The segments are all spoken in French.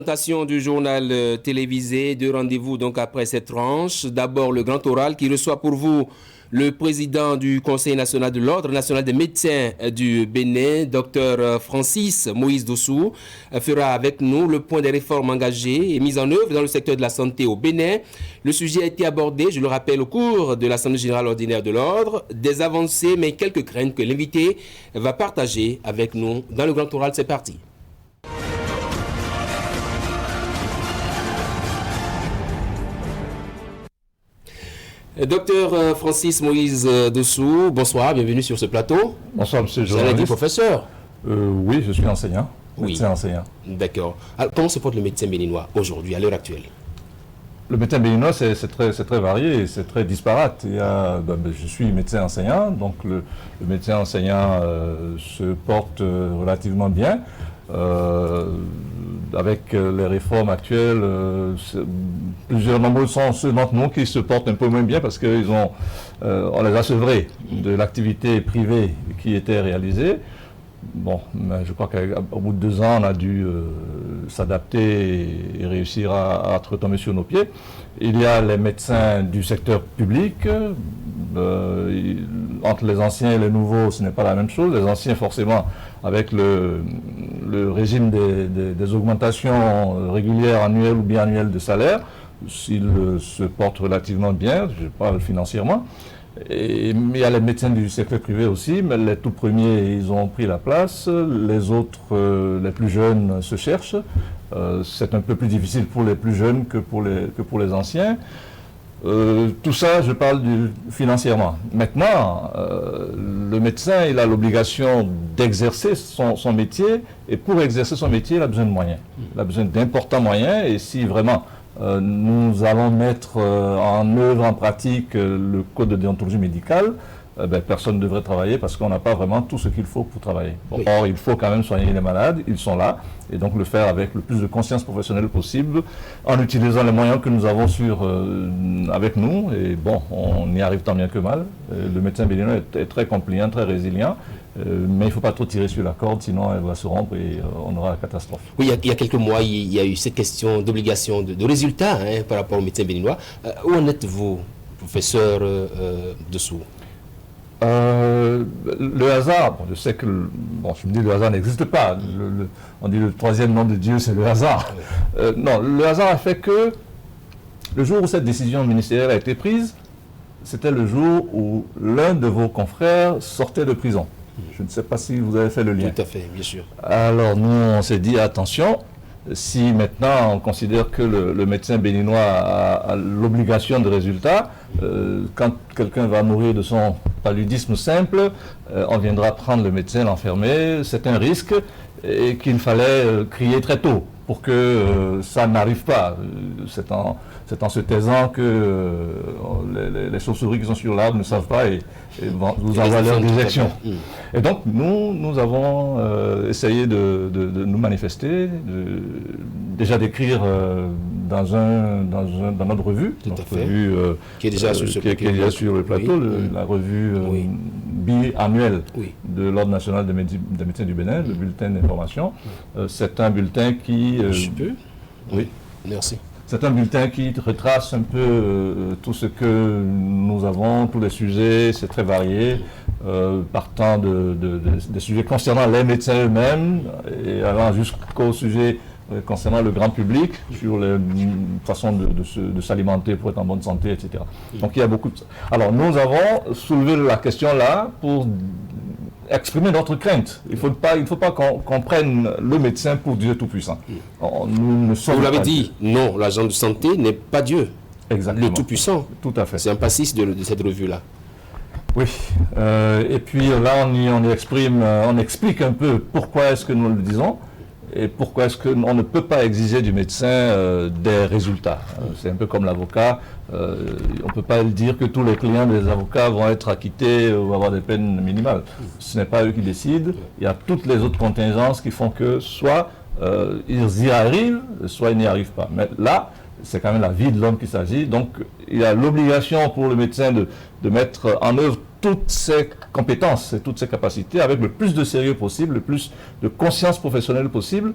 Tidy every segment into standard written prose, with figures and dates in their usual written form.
Présentation du journal télévisé, deux rendez-vous donc après cette tranche. D'abord le grand oral qui reçoit pour vous le président du Conseil national de l'Ordre national des médecins du Bénin, Dr Francis Moïse Dossou, fera avec nous le point des réformes engagées et mises en œuvre dans le secteur de la santé au Bénin. Le sujet a été abordé, je le rappelle, au cours de l'Assemblée générale ordinaire de l'Ordre. Des avancées, mais quelques craintes que l'invité va partager avec nous dans le grand oral. C'est parti. Docteur Francis Moïse Dossou, bonsoir, bienvenue sur ce plateau. Bonsoir, monsieur le journaliste. Vous êtes professeur? Oui, je suis enseignant. Oui. Médecin enseignant. D'accord. Alors, comment se porte le médecin béninois aujourd'hui, à l'heure actuelle? Le médecin béninois, c'est très varié, c'est très disparate. Je suis médecin enseignant, donc le médecin enseignant se porte relativement bien. Avec les réformes actuelles, nombreux sont ceux d'entre nous qui se portent un peu moins bien parce qu'on les a sevrés de l'activité privée qui était réalisée. Bon, mais je crois qu'au bout de 2 ans, on a dû s'adapter et réussir à retomber sur nos pieds. Il y a les médecins du secteur public. Entre les anciens et les nouveaux, ce n'est pas la même chose. Les anciens, forcément, avec le régime des augmentations régulières, annuelles ou biannuelles de salaire, s'ils se portent relativement bien, je parle financièrement. Mais il y a les médecins du secteur privé aussi, mais les tout premiers, ils ont pris la place. Les autres, les plus jeunes, se cherchent. C'est un peu plus difficile pour les plus jeunes que pour les anciens. Tout ça, je parle financièrement. Maintenant, le médecin, il a l'obligation d'exercer son métier, et pour exercer son métier, il a besoin de moyens. Il a besoin d'importants moyens, et si vraiment nous allons mettre en œuvre, en pratique, le code de déontologie médicale, personne ne devrait travailler parce qu'on n'a pas vraiment tout ce qu'il faut pour travailler. Bon, oui. Or, il faut quand même soigner les malades, ils sont là, et donc le faire avec le plus de conscience professionnelle possible, en utilisant les moyens que nous avons avec nous, et bon, on y arrive tant bien que mal. Le médecin béninois est très compliant, très résilient, mais il ne faut pas trop tirer sur la corde, sinon elle va se rompre et on aura la catastrophe. Oui, il y a quelques mois, il y a eu cette question d'obligation de résultats par rapport au médecin béninois. Où en êtes-vous, professeur Dossou? Le hasard, bon, je sais que, je me dis le hasard n'existe pas. On dit le troisième nom de Dieu, c'est le hasard. Non, le hasard a fait que le jour où cette décision ministérielle a été prise, c'était le jour où l'un de vos confrères sortait de prison. Je ne sais pas si vous avez fait le lien. Tout à fait, bien sûr. Alors nous, on s'est dit, attention, si maintenant on considère que le médecin béninois a l'obligation de résultat, quand quelqu'un va mourir de son paludisme simple, on viendra prendre le médecin, l'enfermer. C'est un risque et qu'il fallait crier très tôt pour que ça n'arrive pas. C'est en se taisant que les chauves-souris qui sont sur l'arbre ne savent pas et vous envoient leur déjection. Et donc nous avons essayé de nous manifester, déjà d'écrire dans notre revue, qui est déjà sur le plateau, oui. La revue biannuelle de l'Ordre national des médecins du Bénin, le bulletin d'information. C'est un bulletin qui... Je peux? Oui. Merci. C'est un bulletin qui retrace un peu tout ce que nous avons, tous les sujets, c'est très varié, partant des sujets concernant les médecins eux-mêmes et allant jusqu'au sujet concernant le grand public, sur les façons de s'alimenter pour être en bonne santé, etc. Donc il y a beaucoup de... Alors nous avons soulevé la question là pour exprimer notre crainte. Il ne faut pas qu'on prenne le médecin pour Dieu Tout-Puissant. Vous l'avez dit, non, l'agent de santé n'est pas Dieu. Exactement. Le Tout-Puissant. Tout à fait. C'est un passis de cette revue-là. Oui. Et puis là, on explique un peu pourquoi est-ce que nous le disons et pourquoi est-ce qu'on ne peut pas exiger du médecin des résultats. C'est un peu comme l'avocat. On ne peut pas dire que tous les clients des avocats vont être acquittés ou avoir des peines minimales. Ce n'est pas eux qui décident. Il y a toutes les autres contingences qui font que soit ils y arrivent, soit ils n'y arrivent pas. Mais là, c'est quand même la vie de l'homme qu'il s'agit. Donc, il y a l'obligation pour le médecin de mettre en œuvre toutes ses compétences et toutes ses capacités avec le plus de sérieux possible, le plus de conscience professionnelle possible.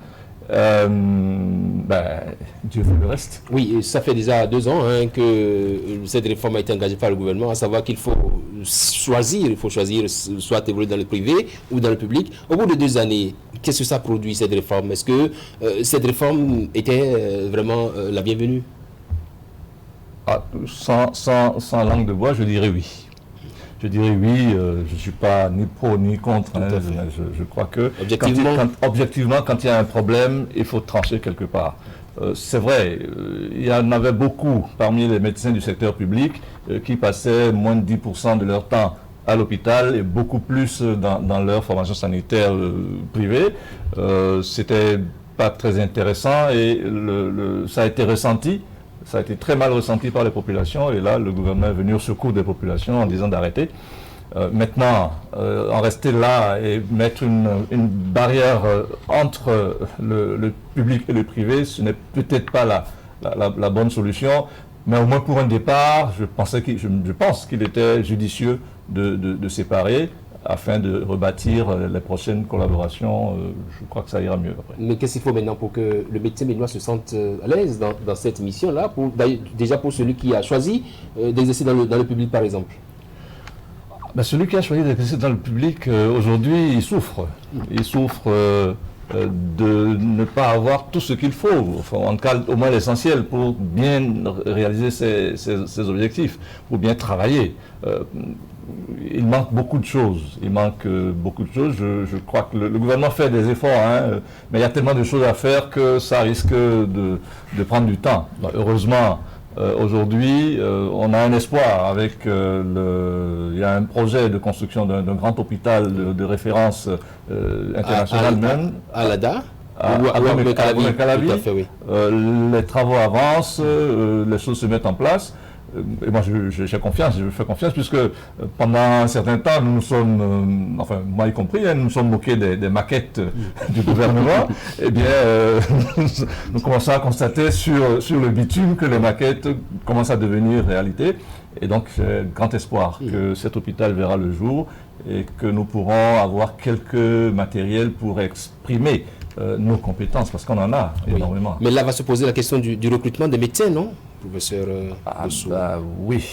Dieu fait le reste. Oui, ça fait déjà 2 ans que cette réforme a été engagée par le gouvernement, à savoir qu'il faut choisir soit évoluer dans le privé ou dans le public. Au bout de 2 années, qu'est-ce que ça produit, cette réforme? Est-ce que cette réforme était vraiment la bienvenue? Sans langue de bois, je dirais oui. Je dirais oui, je ne suis pas ni pro ni contre. Je crois que objectivement, quand il y a un problème, il faut trancher quelque part. C'est vrai, il y en avait beaucoup parmi les médecins du secteur public qui passaient moins de 10% de leur temps à l'hôpital et beaucoup plus dans leur formation sanitaire privée. C'était pas très intéressant et ça a été ressenti. Ça a été très mal ressenti par les populations et là, le gouvernement est venu au secours des populations en disant d'arrêter. Maintenant, en rester là et mettre une barrière entre le public et le privé, ce n'est peut-être pas la bonne solution. Mais au moins pour un départ, je pense qu'il était judicieux de séparer afin de rebâtir les prochaines collaborations. Je crois que ça ira mieux après. Mais qu'est-ce qu'il faut maintenant pour que le médecin béninois se sente à l'aise dans cette mission-là, déjà pour celui qui a choisi d'exercer dans le public, par exemple? Celui qui a choisi d'exercer dans le public, aujourd'hui, il souffre. Il souffre de ne pas avoir tout ce qu'il faut, enfin, en tout cas au moins l'essentiel pour bien réaliser ses objectifs, pour bien travailler. Il manque beaucoup de choses. Je crois que le gouvernement fait des efforts, mais il y a tellement de choses à faire que ça risque de prendre du temps. Heureusement, aujourd'hui, on a un espoir avec il y a un projet de construction d'un grand hôpital de référence internationale même. À l'ADA À Calavi. Les travaux avancent, les choses se mettent en place. Et moi, je fais confiance, puisque pendant un certain temps, nous nous sommes, enfin, moi y compris, nous nous sommes moqués des maquettes du gouvernement. Eh bien, nous commençons à constater sur le bitume que les maquettes commencent à devenir réalité. Et donc, j'ai grand espoir que cet hôpital verra le jour et que nous pourrons avoir quelques matériels pour exprimer nos compétences, parce qu'on en a énormément. Mais là va se poser la question du recrutement des médecins, non, professeur oui,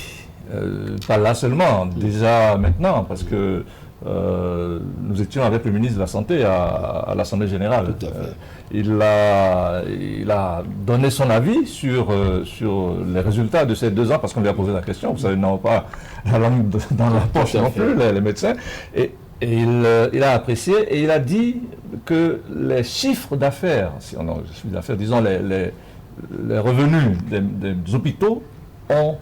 pas là seulement, déjà maintenant, parce que nous étions avec le ministre de la Santé à l'Assemblée Générale. Il a donné son avis sur les résultats de ces 2 ans, parce qu'on lui a posé la question. Vous savez, ils n'ont pas la langue dans la poche non plus, les médecins. Et il a apprécié et il a dit que les chiffres d'affaires, disons les revenus des hôpitaux ont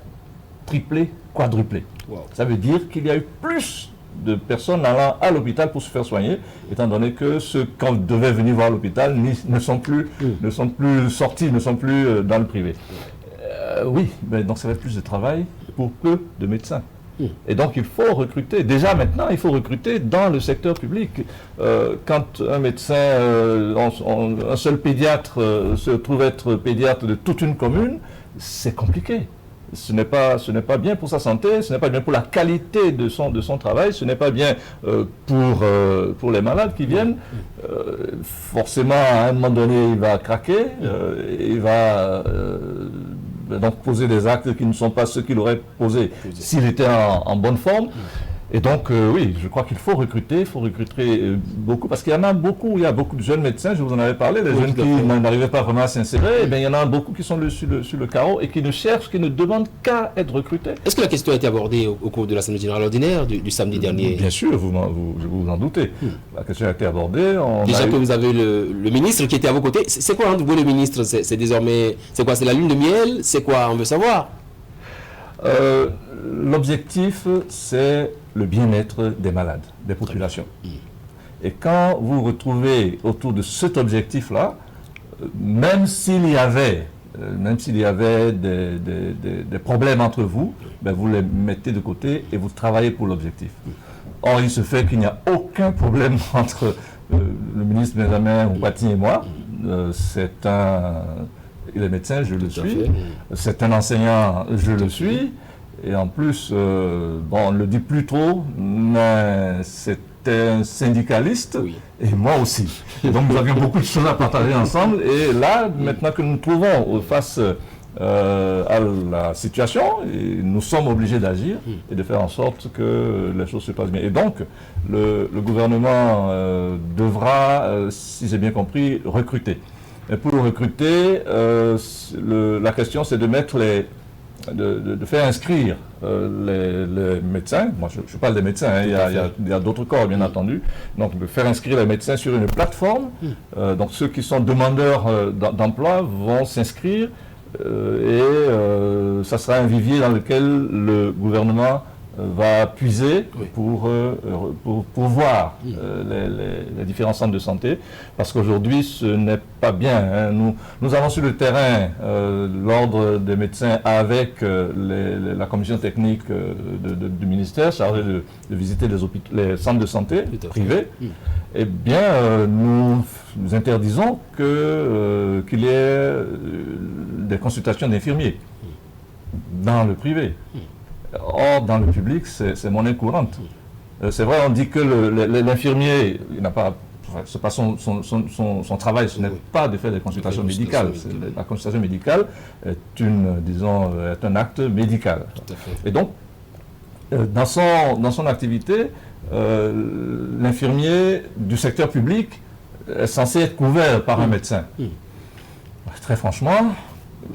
triplé, quadruplé. Wow. Ça veut dire qu'il y a eu plus de personnes allant à l'hôpital pour se faire soigner, étant donné que ceux qui devaient venir voir l'hôpital ne sont plus sortis, ne sont plus dans le privé. Oui, mais donc ça va être plus de travail pour peu de médecins. Et donc il faut recruter, déjà maintenant il faut recruter dans le secteur public. Quand un médecin, un seul pédiatre se trouve être pédiatre de toute une commune, c'est compliqué. Ce n'est pas bien pour sa santé, ce n'est pas bien pour la qualité de son travail, ce n'est pas bien pour les malades qui viennent. Forcément, à un moment donné, il va craquer, il va donc poser des actes qui ne sont pas ceux qu'il aurait posés s'il était en bonne forme. Et donc, oui, je crois qu'il faut recruter beaucoup, parce qu'il y en a beaucoup, il y a beaucoup de jeunes médecins, je vous en avais parlé, les jeunes qui n'arrivaient pas vraiment à s'insérer, il y en a beaucoup qui sont sur le carreau et qui ne demandent qu'à être recrutés. Est-ce que la question a été abordée au cours de l'Assemblée générale ordinaire du samedi dernier? Bien sûr, vous vous en doutez. La question a été abordée. Déjà que vous avez le ministre qui était à vos côtés, c'est quoi entre vous le ministre? C'est désormais, c'est quoi? C'est la lune de miel? C'est quoi? On veut savoir. L'objectif, c'est le bien-être des malades, des populations. Et quand vous retrouvez autour de cet objectif-là, même s'il y avait des problèmes entre vous, vous les mettez de côté et vous travaillez pour l'objectif. Or, il se fait qu'il n'y a aucun problème entre le ministre Benjamin Oupati et moi. Il est médecin, je le suis. C'est un enseignant, je le suis. Et en plus, on ne le dit plus trop, mais c'est était un syndicaliste, Oui. et moi aussi. Et donc nous avions beaucoup de choses à partager ensemble. Et là, maintenant que nous nous trouvons face à la situation, et nous sommes obligés d'agir et de faire en sorte que les choses se passent bien. Et donc, le gouvernement devra, si j'ai bien compris, recruter. Et pour recruter, la question c'est de mettre de faire inscrire les médecins. Moi, je parle des médecins, hein, il y a d'autres corps, bien entendu. Donc, de faire inscrire les médecins sur une plateforme. Donc, ceux qui sont demandeurs d'emploi vont s'inscrire et ça sera un vivier dans lequel le gouvernement va puiser pour voir les différents centres de santé, parce qu'aujourd'hui ce n'est pas bien. Hein. Nous avons sur le terrain l'ordre des médecins avec la commission technique du ministère chargée de visiter les centres de santé privés. Eh bien, nous interdisons qu'il y ait des consultations d'infirmiers dans le privé. Or, dans le public, c'est monnaie courante. C'est vrai, on dit que l'infirmier, il n'a pas, c'est pas son travail, ce n'est pas de faire des consultations médicales. La consultation médicale est est un acte médical. Et donc, dans son activité, l'infirmier du secteur public est censé être couvert par un médecin. Très franchement,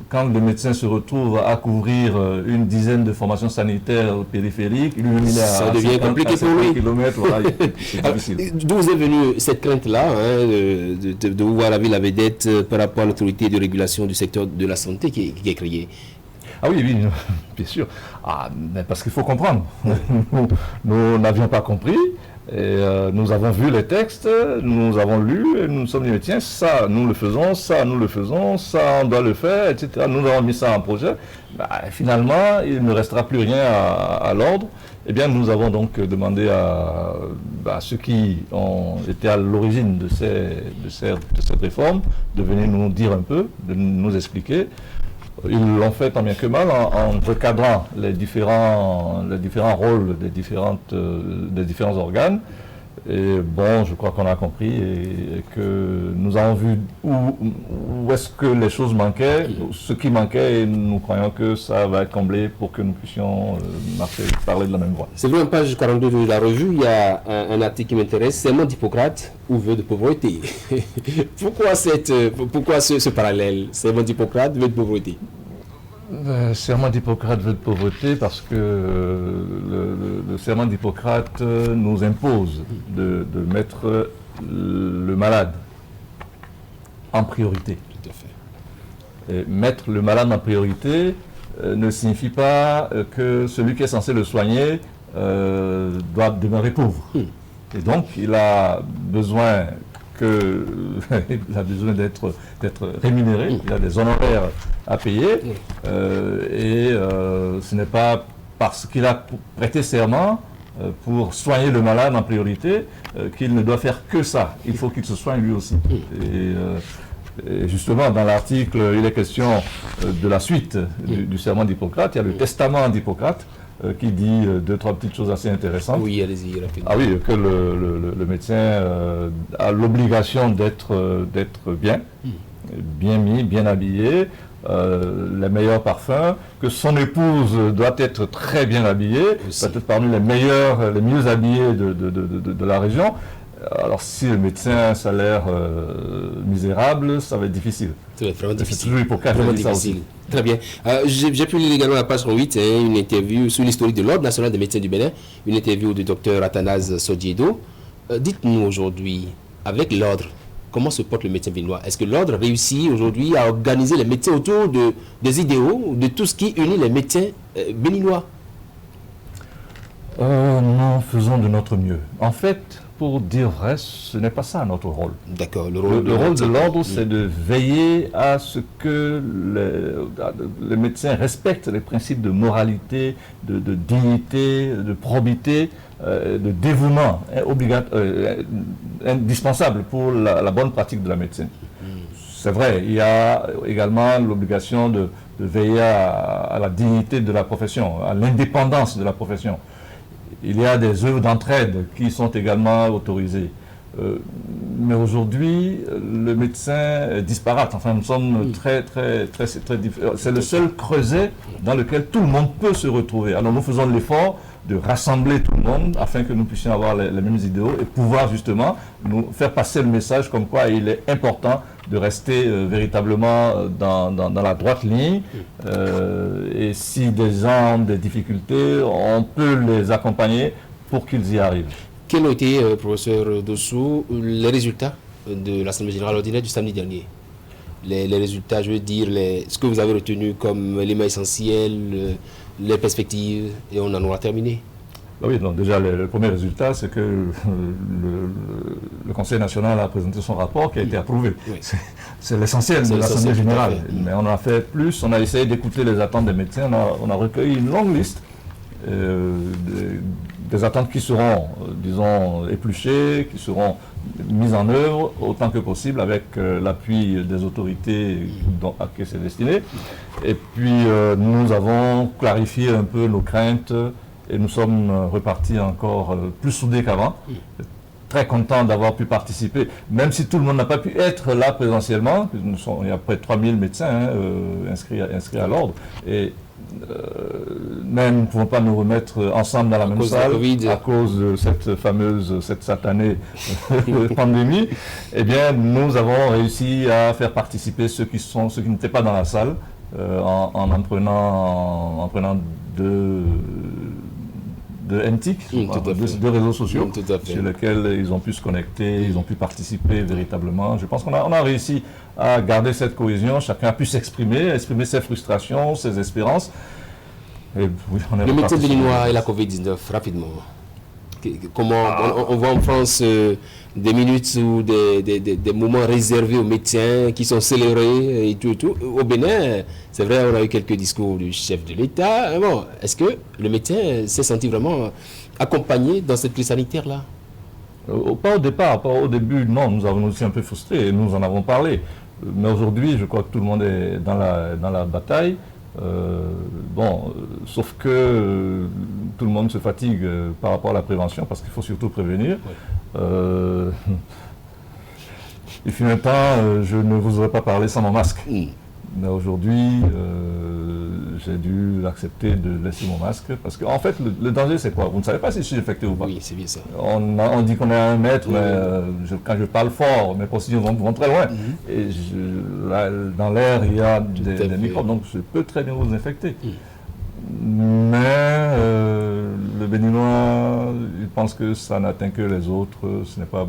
quand le médecin se retrouve à couvrir une dizaine de formations sanitaires périphériques, ça devient compliqué pour lui. Voilà, c'est difficile. D'où est venue cette crainte-là, hein, de voir la ville à vedette par rapport à l'autorité de régulation du secteur de la santé qui est créée? Ah oui, bien sûr. Mais parce qu'il faut comprendre. Nous n'avions pas compris. Et nous avons vu les textes, nous avons lu, et nous nous sommes dit, mais tiens, ça, nous le faisons, ça, nous le faisons, ça, on doit le faire, etc. Nous avons mis ça en projet. Finalement, il ne restera plus rien à l'ordre. Eh bien, nous avons donc demandé à ceux qui ont été à l'origine de cette réforme de venir nous dire un peu, de nous expliquer. Ils l'ont fait tant bien que mal en recadrant les différents rôles des différents organes. Et bon, je crois qu'on a compris et que nous avons vu où est-ce que les choses manquaient, ce qui manquait, et nous croyons que ça va être comblé pour que nous puissions parler de la même voix. C'est vrai, en page 42 de la revue, il y a un article qui m'intéresse, serment d'Hippocrate ou vœu de pauvreté. Pourquoi ce parallèle, serment d'Hippocrate, vœu de pauvreté? Serment d'Hippocrate veut de pauvreté parce que le serment d'Hippocrate nous impose de mettre le malade en priorité. Tout à fait. Et mettre le malade en priorité ne signifie pas que celui qui est censé le soigner doit demeurer pauvre. Et donc il a besoin d'être rémunéré, il a des honoraires à payer, et ce n'est pas parce qu'il a prêté serment pour soigner le malade en priorité qu'il ne doit faire que ça. Il faut qu'il se soigne lui aussi. Et justement, dans l'article, il est question de la suite du serment d'Hippocrate. Il y a le testament d'Hippocrate qui dit deux, trois petites choses assez intéressantes. Oui, allez-y, rapidement. Ah oui, que le médecin a l'obligation d'être bien mis, bien habillé, les meilleurs parfums, que son épouse doit être très bien habillée, peut-être parmi les mieux habillés de la région. Alors si le médecin a un salaire misérable, ça va être difficile. Ça va être vraiment difficile. Vraiment difficile. Très bien. J'ai pu lire également la page 8, une interview sur l'historique de l'Ordre national des médecins du Bénin, une interview du docteur Athanase Sodiedo. Dites-nous aujourd'hui, avec l'Ordre, comment se porte le médecin béninois? Est-ce que l'Ordre réussit aujourd'hui à organiser les médecins autour des idéaux, de tout ce qui unit les médecins béninois? Nous faisons de notre mieux. En fait, pour dire vrai, ce n'est pas ça notre rôle. D'accord. Le rôle de l'ordre, c'est de veiller à ce que les médecins respectent les principes de moralité, de dignité, de probité, de dévouement indispensable pour la bonne pratique de la médecine. C'est vrai, il y a également l'obligation de veiller à la dignité de la profession, à l'indépendance de la profession. Il y a des œuvres d'entraide qui sont également autorisées. Mais aujourd'hui, le médecin est disparate. Enfin, nous sommes très différents. C'est le seul creuset dans lequel tout le monde peut se retrouver. Alors, nous faisons l'effort de rassembler tout le monde afin que nous puissions avoir les mêmes idéaux et pouvoir justement nous faire passer le message comme quoi il est important de rester véritablement dans la droite ligne. Et si des gens ont des difficultés, on peut les accompagner pour qu'ils y arrivent. Quels ont été, professeur Dossou, les résultats de l'Assemblée générale ordinaire du samedi dernier? Les résultats, je veux dire, ce que vous avez retenu comme éléments essentiels, les perspectives, et on en aura terminé. Oui, donc déjà, le premier résultat, c'est que le Conseil national a présenté son rapport qui a été approuvé. Oui. C'est l'essentiel de l'Assemblée générale. Mais on a fait plus, on a essayé d'écouter les attentes des médecins, on a recueilli une longue liste des attentes qui seront, disons, épluchées, qui seront mises en œuvre autant que possible avec l'appui des autorités à qui c'est destiné. Et puis, nous avons clarifié un peu nos craintes et nous sommes repartis encore plus soudés qu'avant. Très contents d'avoir pu participer, même si tout le monde n'a pas pu être là présentiellement. Il y a près de 3000 médecins inscrits à l'ordre. Et mais nous ne pouvons pas nous remettre ensemble dans la même salle à cause de cette satanée pandémie. Eh bien, nous avons réussi à faire participer ceux qui n'étaient pas dans la salle en prenant deux NTIC, deux réseaux sociaux sur lesquels ils ont pu se connecter, ils ont pu participer véritablement. Je pense qu'on a réussi à garder cette cohésion, chacun a pu exprimer ses frustrations, ses espérances. Et oui, le médecin béninois et la Covid-19, rapidement. Comment on voit en France des minutes ou des moments réservés aux médecins qui sont célébrés et tout. Au Bénin, c'est vrai, on a eu quelques discours du chef de l'État. Bon, est-ce que le médecin s'est senti vraiment accompagné dans cette crise sanitaire-là? Pas au départ, pas au début, non. Nous avons aussi un peu frustrés et nous en avons parlé. Mais aujourd'hui, je crois que tout le monde est dans la bataille. Sauf que tout le monde se fatigue par rapport à la prévention parce qu'il faut surtout prévenir. Oui. Il fut un temps, je ne vous aurais pas parlé sans mon masque. Mais aujourd'hui, j'ai dû accepter de laisser mon masque parce qu'en fait, le danger, c'est quoi? Vous ne savez pas si je suis infecté ou pas. Oui, c'est bien ça. On dit qu'on est à 1 mètre, mais quand je parle fort, mes procédures vont très loin. Et dans l'air, il y a des microbes, donc je peux très bien vous infecter. Mais le Béninois, il pense que ça n'atteint que les autres, ce n'est pas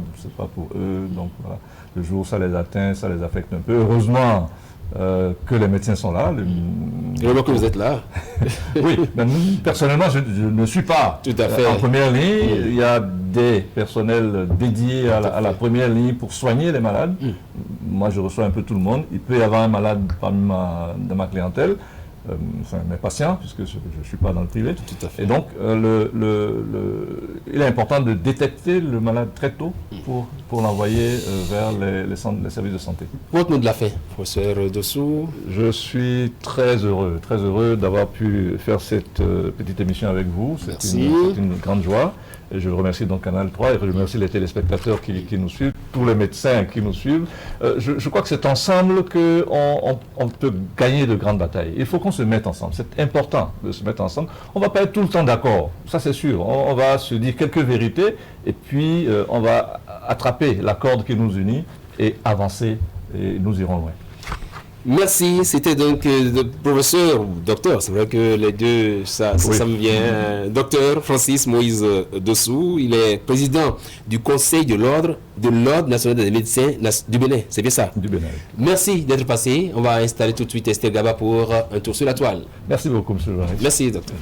pour eux. Donc voilà, le jour où ça les atteint, ça les affecte un peu. Heureusement que les médecins sont là. Heureusement que vous êtes là. Oui, mais personnellement, je ne suis pas tout à fait en première ligne. Il y a des personnels dédiés à la première ligne pour soigner les malades. Moi, je reçois un peu tout le monde. Il peut y avoir un malade parmi ma clientèle. Mes patients, puisque je ne suis pas dans le privé. Tout à fait. Et donc, il est important de détecter le malade très tôt pour l'envoyer vers les services de santé. Votre mot de la fin, professeur Dossou. Je suis très heureux d'avoir pu faire cette petite émission avec vous. C'est une grande joie. Et je remercie donc Canal 3 et je remercie les téléspectateurs qui nous suivent, tous les médecins qui nous suivent. Je crois que c'est ensemble qu'on peut gagner de grandes batailles. Il faut qu'on se mette ensemble. C'est important de se mettre ensemble. On ne va pas être tout le temps d'accord, ça c'est sûr. On va se dire quelques vérités et puis on va attraper la corde qui nous unit et avancer et nous irons loin. Merci, c'était donc le professeur ou docteur, c'est vrai que les deux, ça me vient. Docteur Francis Moïse Dossou, il est président du Conseil de l'Ordre national des médecins du Bénin, c'est bien ça? Du Bénin. Merci d'être passé, on va installer tout de suite Esther Gaba pour un tour sur la toile. Merci beaucoup, M. Joannet. Merci, docteur.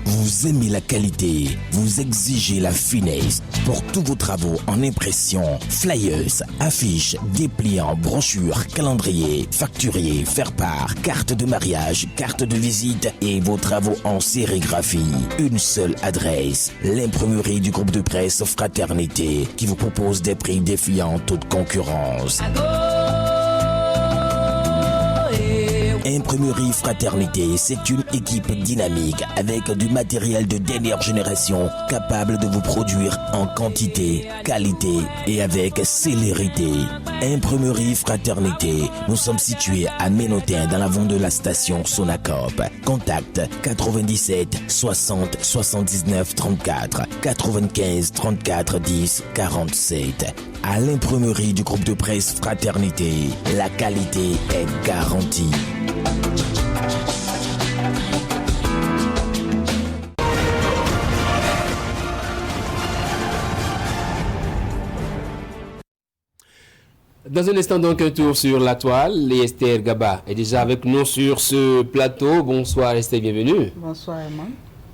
Vous aimez la qualité, vous exigez la finesse. Pour tous vos travaux en impression, flyers, affiches, dépliants, brochures, calendriers, facturiers, faire-part, carte de mariage, carte de visite et vos travaux en sérigraphie. Une seule adresse, l'imprimerie du groupe de presse Fraternité qui vous propose des prix défiant toute concurrence. Imprimerie Fraternité, c'est une équipe dynamique avec du matériel de dernière génération capable de vous produire en quantité, qualité et avec célérité. Imprimerie Fraternité, nous sommes situés à Ménotin dans l'avant de la station Sonacop. Contact 97 60 79 34 95 34 10 47. À l'imprimerie du groupe de presse Fraternité, la qualité est garantie. Dans un instant, donc, un tour sur la toile. Et Esther Gaba est déjà avec nous sur ce plateau. Bonsoir Esther, bienvenue. Bonsoir Emma.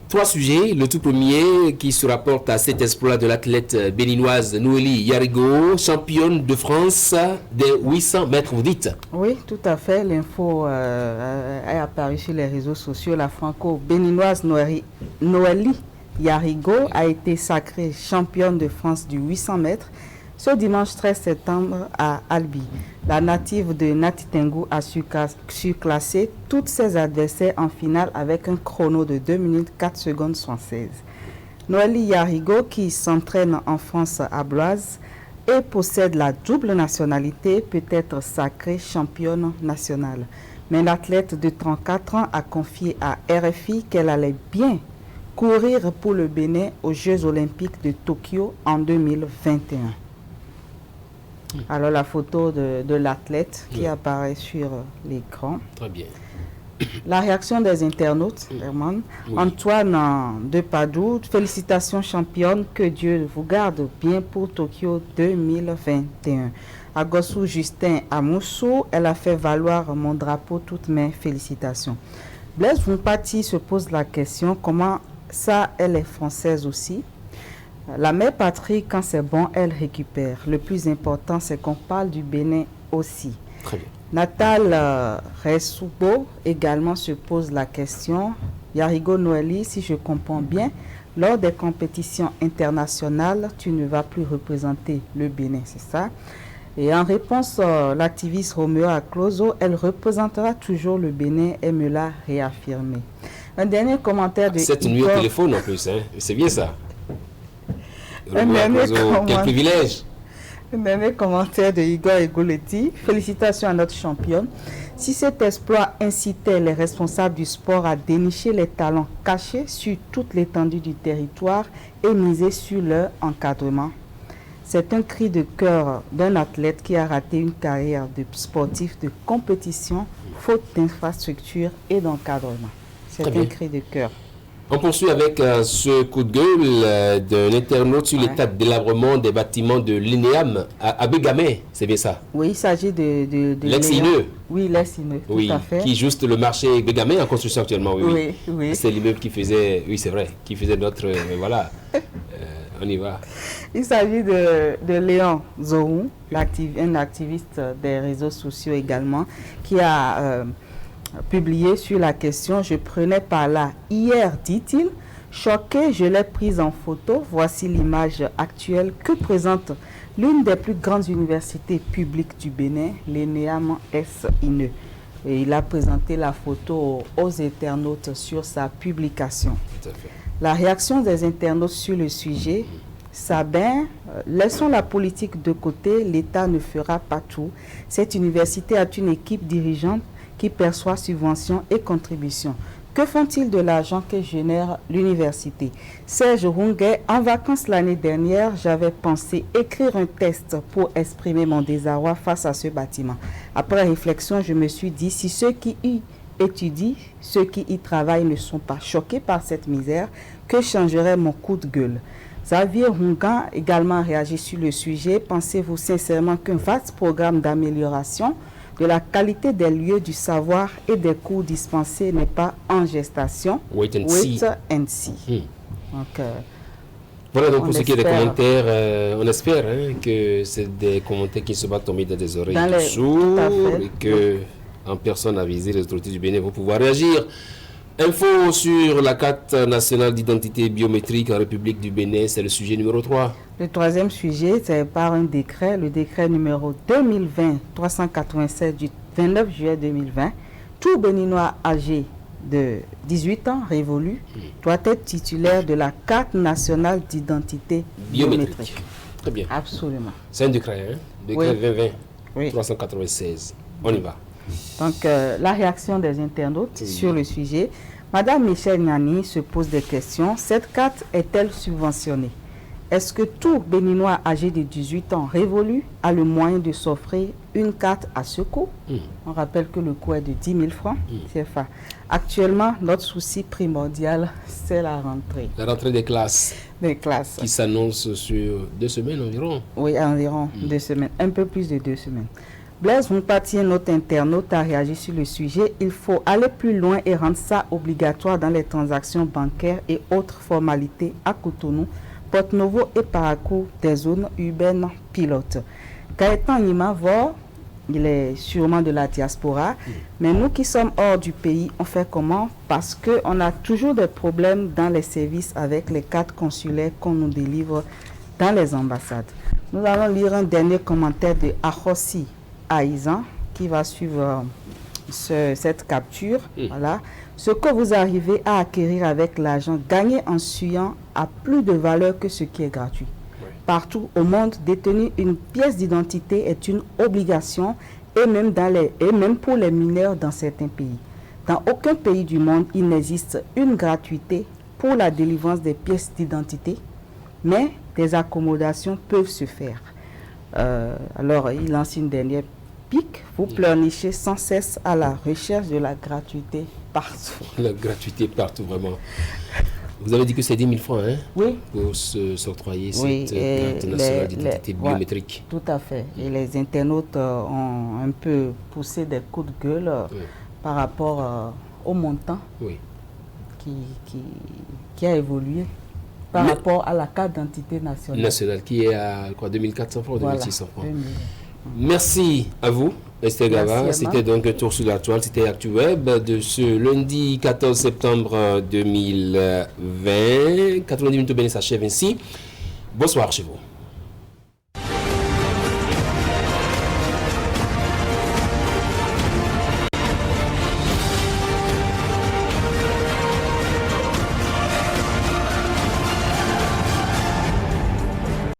3 sujets. Le tout premier qui se rapporte à cet exploit de l'athlète béninoise Noélie Yarigo, championne de France des 800 mètres, vous dites? Oui, tout à fait. L'info est apparue sur les réseaux sociaux. La franco-béninoise Noélie Yarigo a été sacrée championne de France du 800 mètres ce dimanche 13 septembre à Albi. La native de Natitengu a surclassé toutes ses adversaires en finale avec un chrono de 2 minutes 4 secondes 76. Noélie Yarigo, qui s'entraîne en France à Bloise et possède la double nationalité, peut être sacrée championne nationale. Mais l'athlète de 34 ans a confié à RFI qu'elle allait bien courir pour le Bénin aux Jeux olympiques de Tokyo en 2021. Alors la photo de l'athlète qui apparaît sur l'écran. Très bien. La réaction des internautes, Herman. Oui. Antoine Depadou, félicitations championne, que Dieu vous garde bien pour Tokyo 2021. Agossou Justin Amoussou, elle a fait valoir mon drapeau, toutes mes félicitations. Blaise Vumpati se pose la question, comment ça, elle est française aussi? La mère patrie, quand c'est bon, elle récupère. Le plus important, c'est qu'on parle du Bénin aussi. Très bien. Natal Resoubo également se pose la question. Yarigo Noélie, si je comprends bien, lors des compétitions internationales, tu ne vas plus représenter le Bénin, c'est ça? Et en réponse, l'activiste Roméo Aklozo, elle représentera toujours le Bénin et me l'a réaffirmé. Un dernier commentaire de... C'est une nuit au téléphone en plus, hein? C'est bien ça. Quel privilège. Un dernier commentaire de Igor Egoletti. Félicitations à notre championne. Si cet exploit incitait les responsables du sport à dénicher les talents cachés sur toute l'étendue du territoire et miser sur leur encadrement, c'est un cri de cœur d'un athlète qui a raté une carrière de sportif de compétition, faute d'infrastructure et d'encadrement. C'est un cri de cœur. On poursuit avec ce coup de gueule d'un internaute sur l'état de délabrement des bâtiments de l'INEAM à Bégamé, c'est bien ça? Oui, il s'agit de l'ex-INE. Oui, l'ex-INE, tout à fait. Qui juste le marché Bégamé en construction actuellement, oui. C'est l'immeuble qui faisait, oui c'est vrai, qui faisait notre, voilà, on y va. Il s'agit de Léon Zohou, un activiste des réseaux sociaux également, qui a... publié sur la question. Je prenais par là hier, dit-il. Choqué, je l'ai prise en photo. Voici l'image actuelle que présente l'une des plus grandes universités publiques du Bénin, l'ENEAM S-INE. Et il a présenté la photo aux internautes sur sa publication. Tout à fait. La réaction des internautes sur le sujet: Sabin, laissons la politique de côté, l'État ne fera pas tout. Cette université a une équipe dirigeante qui perçoit subventions et contributions. Que font-ils de l'argent que génère l'université? Serge Runguet, en vacances l'année dernière, j'avais pensé écrire un texte pour exprimer mon désarroi face à ce bâtiment. Après réflexion, je me suis dit, si ceux qui y étudient, ceux qui y travaillent ne sont pas choqués par cette misère, que changerait mon coup de gueule? Xavier Rungan également réagi sur le sujet. Pensez-vous sincèrement qu'un vaste programme d'amélioration de la qualité des lieux du savoir et des cours dispensés n'est pas en gestation? Wait and see. Donc, voilà donc pour ce qui est des commentaires, on espère que c'est des commentaires qui se vont tomber dans des oreilles sourdes et que en personne avisée, les autorités du Bénin vont pouvoir réagir. Info sur la carte nationale d'identité biométrique en République du Bénin, c'est le sujet numéro 3. Le troisième sujet, c'est par un décret, le décret numéro 2020-387 du 29 juillet 2020, tout Béninois âgé de 18 ans révolu doit être titulaire de la carte nationale d'identité biométrique. Très bien. Absolument. C'est un décret, hein? Décret 2020 Oui. 396. On y va. Donc, la réaction des internautes sur le sujet. Madame Michel Niani se pose des questions. Cette carte est-elle subventionnée? Est-ce que tout Béninois âgé de 18 ans révolu a le moyen de s'offrir une carte à ce coût? On rappelle que le coût est de 10 000 francs CFA. Actuellement, notre souci primordial, c'est la rentrée. La rentrée des classes. Des classes. Qui s'annonce sur 2 semaines environ. Oui, environ 2 semaines. Un peu plus de 2 semaines. Blaise Moupatier, notre internaute, a réagi sur le sujet. Il faut aller plus loin et rendre ça obligatoire dans les transactions bancaires et autres formalités à Cotonou, Porto-Novo et Parakou des zones urbaines pilotes. Gaëtan Nimavor, il est sûrement de la diaspora, mais nous qui sommes hors du pays, on fait comment? Parce qu'on a toujours des problèmes dans les services avec les cartes consulaires qu'on nous délivre dans les ambassades. Nous allons lire un dernier commentaire de Ahossi Aïzan qui va suivre cette capture. Voilà. Ce que vous arrivez à acquérir avec l'argent gagné en suyant a plus de valeur que ce qui est gratuit. Partout au monde, détenir une pièce d'identité est une obligation et même pour les mineurs dans certains pays. Dans aucun pays du monde, il n'existe une gratuité pour la délivrance des pièces d'identité, mais des accommodations peuvent se faire. Alors, il lance une dernière pique. Vous pleurnichez sans cesse à la recherche de la gratuité partout. La gratuité partout, vraiment. Vous avez dit que c'est 10 000 francs, hein? Oui. Pour s'octroyer cette carte nationale d'identité biométrique. Tout à fait. Et les internautes ont un peu poussé des coups de gueule par rapport au montant qui a évolué par rapport à la carte d'identité nationale. Qui est à quoi, 2400 francs ou 2600 francs. Merci à vous, Esther Gava. C'était donc un tour sur la toile. C'était ActuWeb de ce lundi 14 septembre 2020. 90 minutes au Bénin s'achève ainsi. Bonsoir chez vous.